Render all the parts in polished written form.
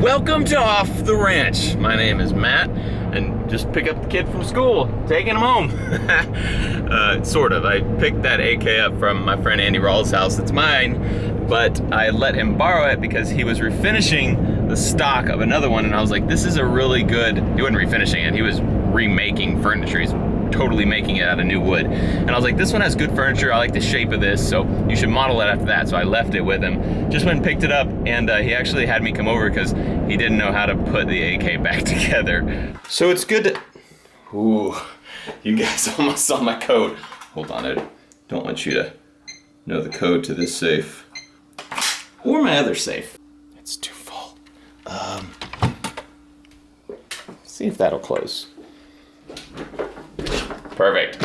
Welcome to Off the Ranch. My name is Matt, and just pick up the kid from school, taking him home. Sort of. I picked that AK up from my friend Andy Rawls' house. It's mine, but I let him borrow it because he was refinishing the stock of another one, and I was like, this is a really good, he wasn't refinishing it, he was remaking furniture. He's totally making it out of new wood. And I was like, this one has good furniture, I like the shape of this, so you should model it after that. So I left it with him, just went and picked it up, and he actually had me come over because he didn't know how to put the AK back together. So it's good to, ooh, you guys almost saw my code. Hold on, I don't want you to know the code to this safe. Or my other safe. It's too full. See if that'll close. Perfect.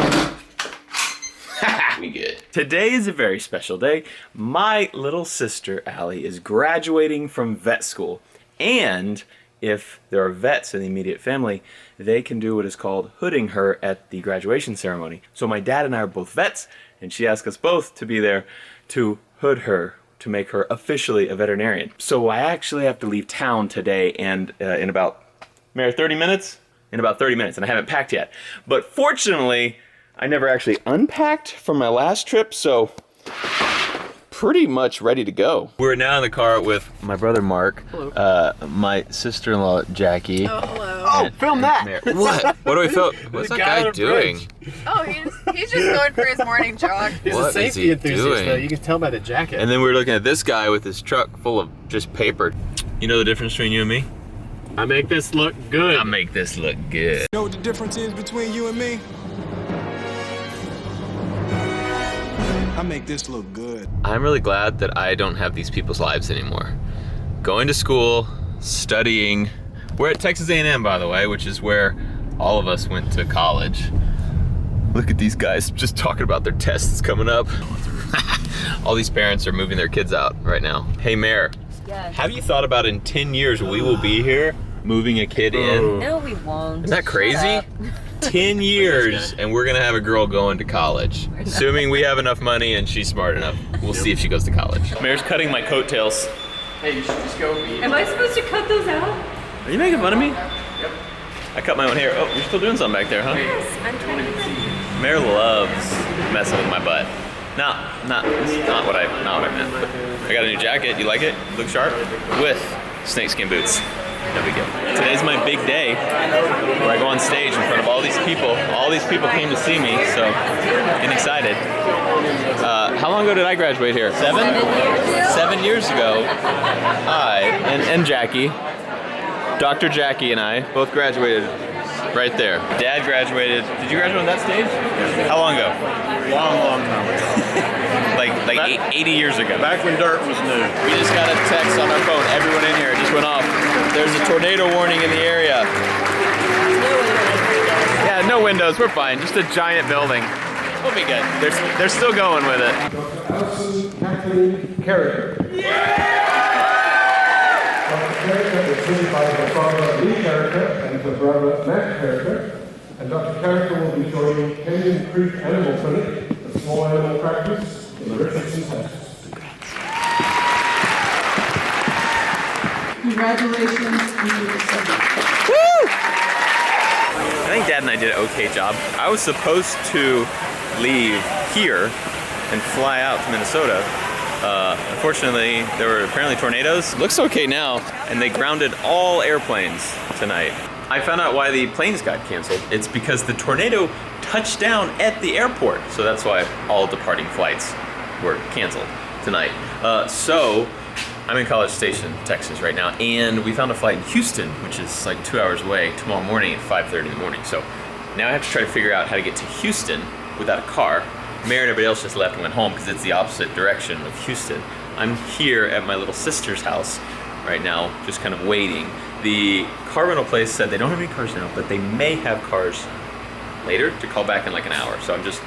We good. Today is a very special day. My little sister, Allie, is graduating from vet school. And if there are vets in the immediate family, they can do what is called hooding her at the graduation ceremony. So my dad and I are both vets, and she asked us both to be there to hood her, to make her officially a veterinarian. So I actually have to leave town today, and in about, Mary, 30 minutes? In about 30 minutes, and I haven't packed yet. But fortunately, I never actually unpacked from my last trip, so pretty much ready to go. We're now in the car with my brother Mark, my sister-in-law Jackie. Oh, hello. Oh, film that! What? What do we film? What's that guy doing? Oh, he's just going for his morning jog. He's What a is safety he enthusiast, doing? though. You can tell by the jacket. And then we're looking at this guy with his truck full of just paper. You know the difference between you and me? I make this look good. I make this look good. You know what the difference is between you and me? I make this look good. I'm really glad that I don't have these people's lives anymore. Going to school, studying. We're at Texas A&M, by the way, which is where all of us went to college. Look at these guys just talking about their tests coming up. All these parents are moving their kids out right now. Hey, Mayor. Yes. Have you thought about in 10 years we will be here moving a kid in? No, we won't. Isn't that crazy? Shut up. 10 years and we're gonna have a girl going to college. Assuming we have enough money and she's smart enough. We'll see if she goes to college. Mayor's cutting my coattails. Hey, you should just go be. Am I supposed to cut those out? Are you making fun of me? Yep. I cut my own hair. Oh, you're still doing something back there, huh? Yes, I'm trying to. Mayor loves messing with my butt. It's not what I meant. But I got a new jacket. You like it? Look sharp? With snakeskin boots. No big deal. Today's my big day where I go on stage in front of all these people. All these people came to see me, so getting excited. How long ago did I graduate here? 7? 7 years ago, I and Jackie, Dr. Jackie and I both graduated right there. Dad graduated. Did you graduate on that stage? How long ago? Long time. like 80 years ago. Back when dirt was new. We just got a text on our phone. Everyone in here, it just went off. There's a tornado warning in the area. Yeah, no windows. We're fine. Just a giant building. We'll be good. They're still going with it. Dr. Alison Kathleen Carricker. Dr. Carricker is seen by her father Lee Carricker and her brother Matt Carricker. And Dr. Carricker will be joining Kenyon Creek Animal Clinic, a small animal practice in Richardson, Texas. Congratulations on your subject. Woo! I think Dad and I did an okay job. I was supposed to leave here and fly out to Minnesota. Unfortunately, there were apparently tornadoes. Looks okay now, and they grounded all airplanes tonight. I found out why the planes got canceled. It's because the tornado touched down at the airport. So that's why all departing flights were canceled tonight. So I'm in College Station, Texas right now, and we found a flight in Houston, which is like 2 hours away, tomorrow morning at 5:30 in the morning. So now I have to try to figure out how to get to Houston without a car. Mayor and everybody else just left and went home because it's the opposite direction of Houston. I'm here at my little sister's house right now, just kind of waiting. The car rental place said they don't have any cars now, but they may have cars later to call back in like an hour. So I'm just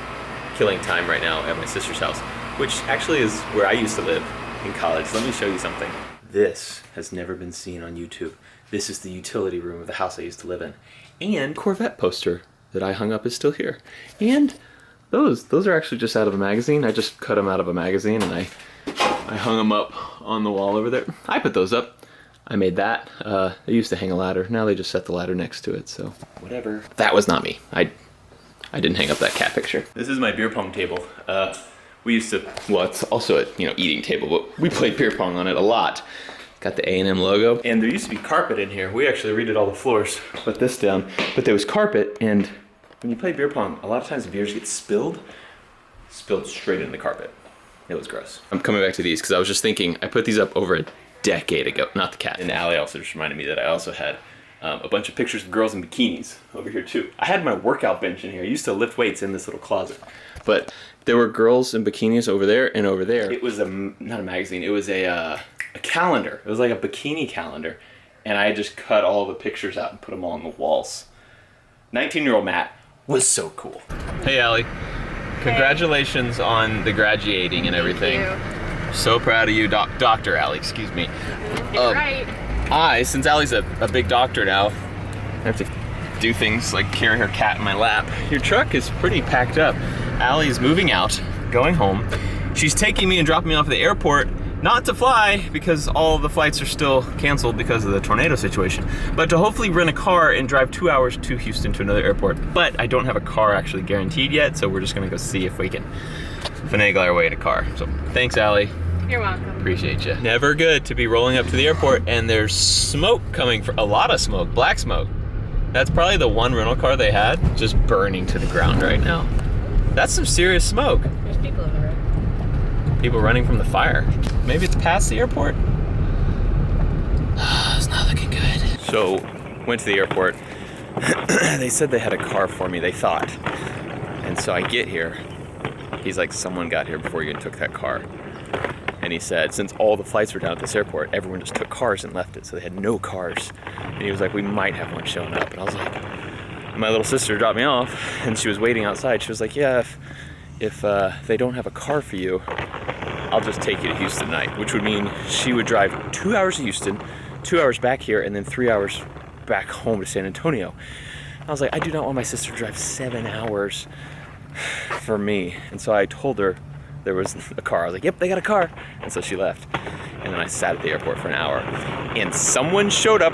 killing time right now at my sister's house, which actually is where I used to live in college. Let me show you something. This has never been seen on YouTube. This is the utility room of the house I used to live in. And Corvette poster that I hung up is still here. And those are actually just out of a magazine. I just cut them out of a magazine and I hung them up on the wall over there. I put those up. I made that. They used to hang a ladder. Now they just set the ladder next to it, so whatever. That was not me. I didn't hang up that cat picture. This is my beer pong table. We used to, well, it's also a eating table, but we played beer pong on it a lot. Got the A&M logo. And there used to be carpet in here. We actually redid all the floors, put this down. But there was carpet, and when you play beer pong, a lot of times the beers get spilled straight into the carpet. It was gross. I'm coming back to these because I was just thinking, I put these up over a decade ago. Not the cat. And Allie also just reminded me that I also had a bunch of pictures of girls in bikinis over here too. I had my workout bench in here. I used to lift weights in this little closet. But there were girls in bikinis over there and over there. It was not a magazine, it was a calendar. It was like a bikini calendar. And I just cut all the pictures out and put them all on the walls. 19-year-old Matt was so cool. Hey Allie, congratulations on the graduating and everything. Thank you. So proud of you, Dr. Allie, excuse me. Right. Since Allie's a big doctor now, I have to do things like carry her cat in my lap. Your truck is pretty packed up. Allie's moving out, going home. She's taking me and dropping me off at the airport, not to fly because all the flights are still canceled because of the tornado situation, but to hopefully rent a car and drive 2 hours to Houston to another airport. But I don't have a car actually guaranteed yet, so we're just gonna go see if we can finagle our way in a car. So thanks, Allie. You're welcome. Appreciate you. Never good to be rolling up to the airport and there's smoke coming, a lot of smoke, black smoke. That's probably the one rental car they had, just burning to the ground right now. That's some serious smoke. There's people on the road. People running from the fire. Maybe it's past the airport? It's not looking good. So, went to the airport. They said they had a car for me, they thought. And so I get here. He's like, someone got here before you and took that car. And he said, since all the flights were down at this airport, everyone just took cars and left it, so they had no cars. And he was like, we might have one showing up. And I was like, my little sister dropped me off, and she was waiting outside. She was like, yeah, if they don't have a car for you, I'll just take you to Houston tonight, which would mean she would drive 2 hours to Houston, 2 hours back here, and then 3 hours back home to San Antonio. I was like, I do not want my sister to drive 7 hours for me. And so I told her there was a car. I was like, yep, they got a car. And so she left. And then I sat at the airport for an hour. And someone showed up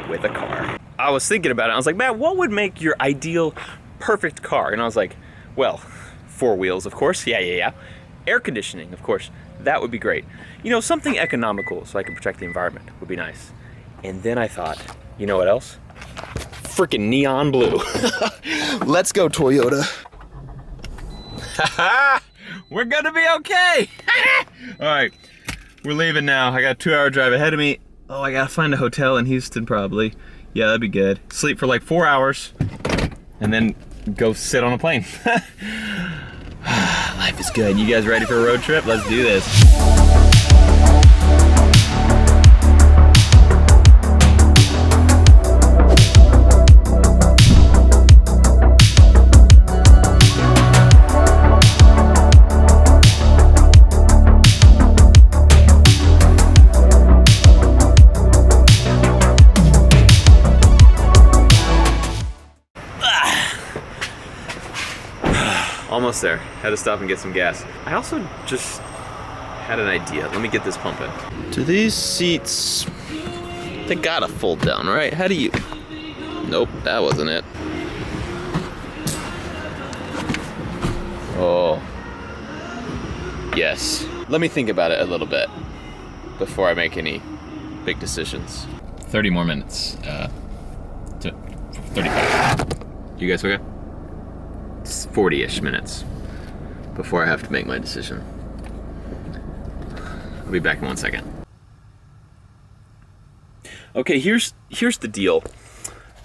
with a car. I was thinking about it. I was like, Matt, what would make your ideal perfect car? And I was like, well, 4 wheels, of course. Yeah. Air conditioning, of course. That would be great. Something economical so I can protect the environment would be nice. And then I thought, you know what else? Freaking neon blue. Let's go, Toyota. We're gonna be okay. All right, we're leaving now. I got a 2 hour drive ahead of me. Oh, I gotta find a hotel in Houston probably. Yeah, that'd be good. Sleep for like 4 hours and then go sit on a plane. Life is good. You guys ready for a road trip? Let's do this. Almost there. Had to stop and get some gas. I also just had an idea. Let me get this pumping. Do these seats, they gotta fold down, right? How do you? Nope, that wasn't it. Oh. Yes. Let me think about it a little bit before I make any big decisions. 30 more minutes. 35. You guys okay? 40-ish minutes before I have to make my decision. I'll be back in 1 second. Okay, here's the deal.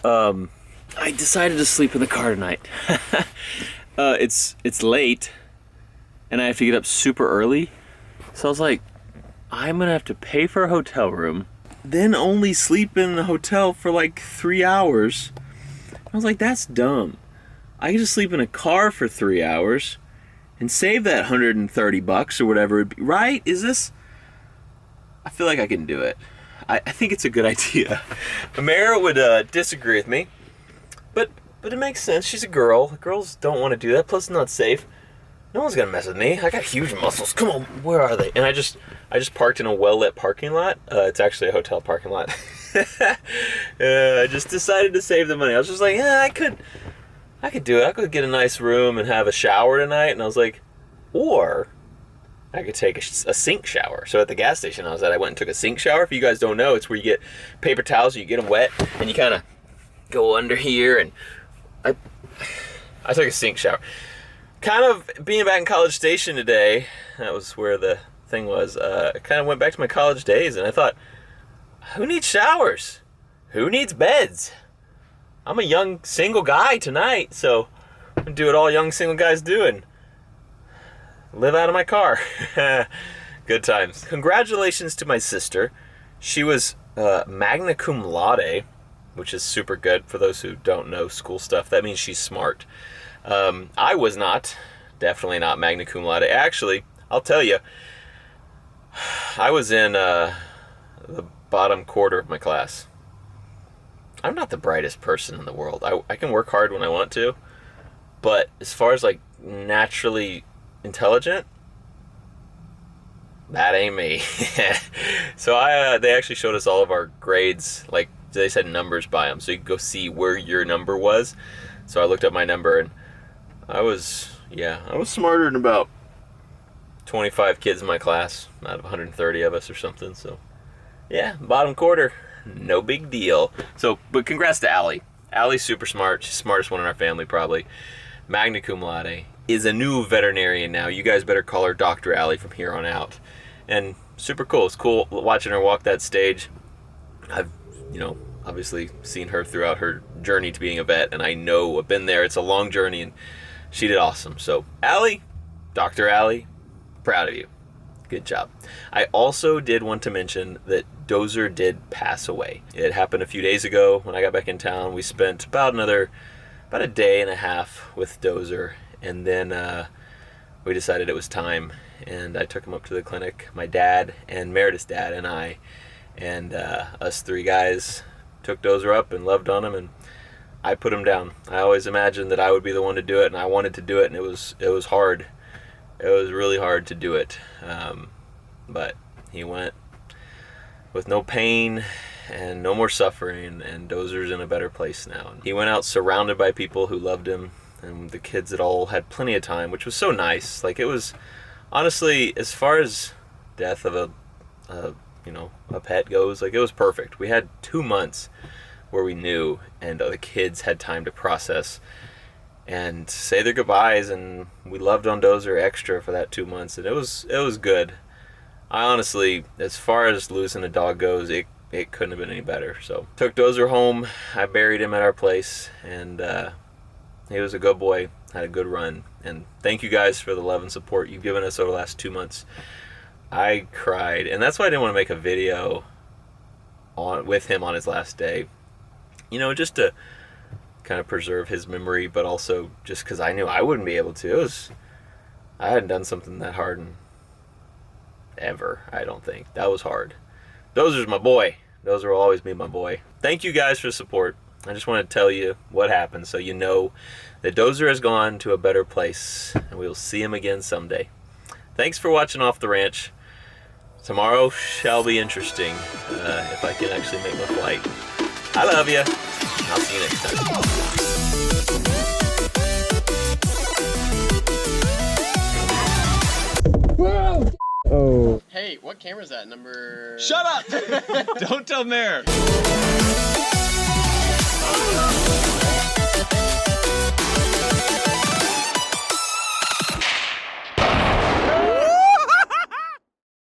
I decided to sleep in the car tonight. It's late, and I have to get up super early. So I was like, I'm gonna have to pay for a hotel room, then only sleep in the hotel for like 3 hours. I was like, that's dumb. I can just sleep in a car for 3 hours and save that $130 or whatever it'd be, right? I feel like I can do it. I think it's a good idea. Amara would disagree with me, but it makes sense. She's a girl. Girls don't want to do that. Plus, it's not safe. no one's gonna mess with me. I got huge muscles. Come on, where are they? And I just parked in a well-lit parking lot. It's actually a hotel parking lot. I just decided to save the money. I was just like, yeah, I could do it. I could get a nice room and have a shower tonight. And I was like, or I could take a sink shower. So at the gas station I was at, I went and took a sink shower. If you guys don't know, it's where you get paper towels, you get them wet, and you kind of go under here. And I took a sink shower. Kind of being back in College Station today, that was where the thing was, I kind of went back to my college days, and I thought, who needs showers? Who needs beds? I'm a young single guy tonight, so I'm gonna do what all young single guys do and live out of my car. Good times. Congratulations to my sister. She was magna cum laude, which is super good for those who don't know school stuff. That means she's smart. I was not. Definitely not magna cum laude. Actually, I'll tell you, I was in the bottom quarter of my class. I'm not the brightest person in the world. I can work hard when I want to, but as far as like naturally intelligent, that ain't me. So they actually showed us all of our grades, like they said numbers by them, so you could go see where your number was. So I looked up my number, and I was smarter than about 25 kids in my class out of 130 of us or something. So yeah, bottom quarter, no big deal. So, but congrats to Allie. Allie's super smart. She's the smartest one in our family, probably. Magna cum laude. Is a new veterinarian now. You guys better call her Dr. Allie from here on out. And super cool. It's cool watching her walk that stage. I've, obviously seen her throughout her journey to being a vet, and I've been there. It's a long journey, and she did awesome. So, Allie, Dr. Allie, proud of you. Good job. I also did want to mention that Dozer did pass away. It happened a few days ago when I got back in town. We spent about a day and a half with Dozer, and then we decided it was time, and I took him up to the clinic. My dad and Meredith's dad and I, and us three guys took Dozer up and loved on him, and I put him down. I always imagined that I would be the one to do it, and I wanted to do it, and it was hard. It was really hard to do it, but he went with no pain and no more suffering, and Dozer's in a better place now. He went out surrounded by people who loved him, and the kids at all had plenty of time, which was so nice. Like, it was, honestly, as far as death of a pet goes, like, it was perfect. We had 2 months where we knew, and the kids had time to process and say their goodbyes, and we loved on Dozer extra for that 2 months, and it was good. I honestly, as far as losing a dog goes, it couldn't have been any better. So took Dozer home. I buried him at our place, and he was a good boy, had a good run. And thank you guys for the love and support you've given us over the last 2 months. I cried, and that's why I didn't want to make a video with him on his last day, just to kind of preserve his memory, but also just because I knew I wouldn't be able to. I hadn't done something that hard in ever, I don't think. That was hard. Dozer's my boy. Dozer will always be my boy. Thank you guys for the support. I just want to tell you what happened so you know that Dozer has gone to a better place, and we'll see him again someday. Thanks for watching Off the Ranch. Tomorrow shall be interesting, if I can actually make my flight. I love you. I'll see you next time. Hey, what camera is that? Number... Shut up! Don't tell Mare.